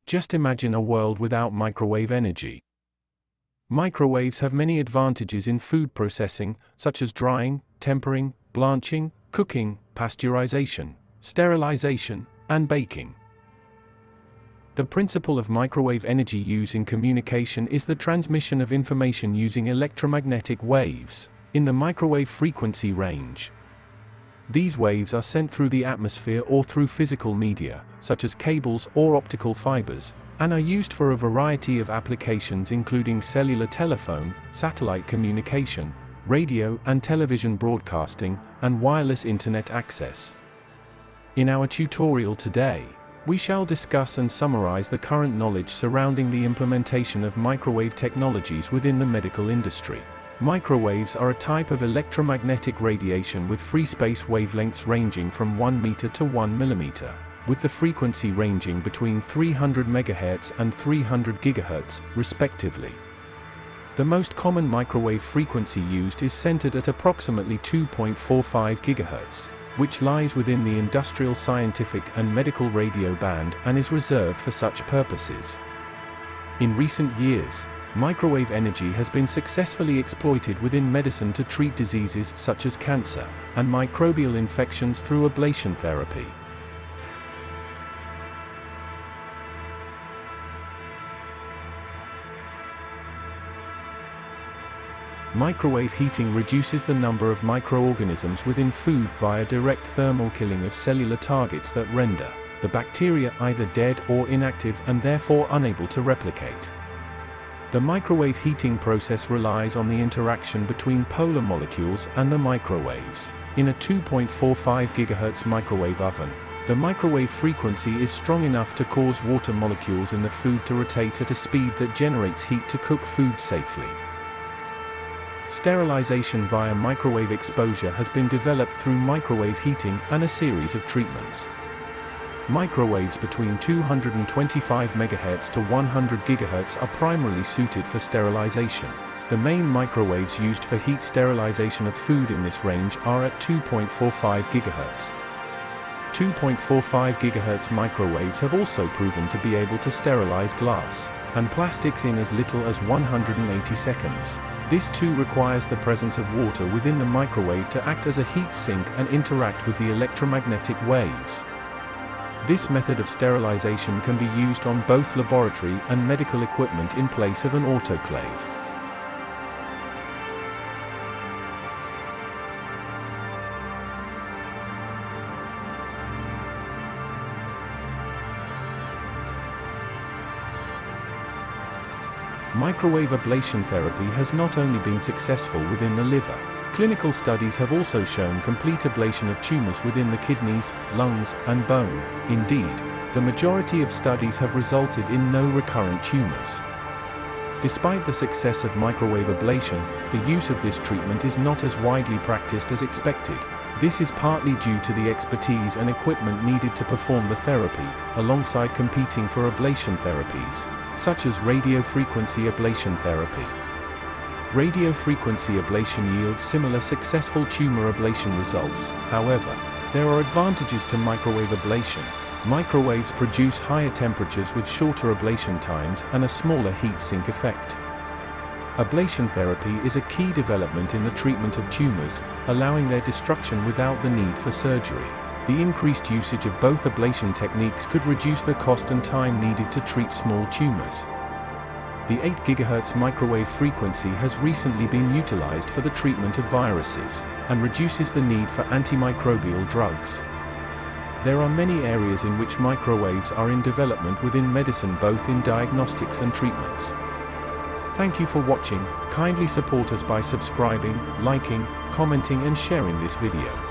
Just imagine a world without microwave energy. Microwaves have many advantages in food processing, such as drying, tempering, blanching, cooking, pasteurization, sterilization, and baking. The principle of microwave energy use in communication is the transmission of information using electromagnetic waves in the microwave frequency range. These waves are sent through the atmosphere or through physical media, such as cables or optical fibers, and are used for a variety of applications including cellular telephone, satellite communication, radio and television broadcasting, and wireless internet access. In our tutorial today, we shall discuss and summarize the current knowledge surrounding the implementation of microwave technologies within the medical industry. Microwaves are a type of electromagnetic radiation with free space wavelengths ranging from 1 meter to 1 millimeter, with the frequency ranging between 300 MHz and 300 GHz, respectively. The most common microwave frequency used is centered at approximately 2.45 GHz, which lies within the industrial, scientific, and medical radio band and is reserved for such purposes. In recent years, microwave energy has been successfully exploited within medicine to treat diseases such as cancer and microbial infections through ablation therapy. Microwave heating reduces the number of microorganisms within food via direct thermal killing of cellular targets that render the bacteria either dead or inactive and therefore unable to replicate. The microwave heating process relies on the interaction between polar molecules and the microwaves. In a 2.45 GHz microwave oven, the microwave frequency is strong enough to cause water molecules in the food to rotate at a speed that generates heat to cook food safely. Sterilization via microwave exposure has been developed through microwave heating and a series of treatments. Microwaves between 225 MHz to 100 GHz are primarily suited for sterilization. The main microwaves used for heat sterilization of food in this range are at 2.45 GHz. 2.45 GHz microwaves have also proven to be able to sterilize glass and plastics in as little as 180 seconds. This too requires the presence of water within the microwave to act as a heat sink and interact with the electromagnetic waves. This method of sterilization can be used on both laboratory and medical equipment in place of an autoclave. Microwave ablation therapy has not only been successful within the liver. Clinical studies have also shown complete ablation of tumors within the kidneys, lungs, and bone. Indeed, the majority of studies have resulted in no recurrent tumors. Despite the success of microwave ablation, the use of this treatment is not as widely practiced as expected. This is partly due to the expertise and equipment needed to perform the therapy, alongside competing for ablation therapies, such as radiofrequency ablation therapy. Radiofrequency ablation yields similar successful tumor ablation results. However, there are advantages to microwave ablation. Microwaves produce higher temperatures with shorter ablation times and a smaller heat sink effect. Ablation therapy is a key development in the treatment of tumors, allowing their destruction without the need for surgery. The increased usage of both ablation techniques could reduce the cost and time needed to treat small tumors. The 8 GHz microwave frequency has recently been utilized for the treatment of viruses, and reduces the need for antimicrobial drugs. There are many areas in which microwaves are in development within medicine, both in diagnostics and treatments. Thank you for watching. Kindly support us by subscribing, liking, commenting and sharing this video.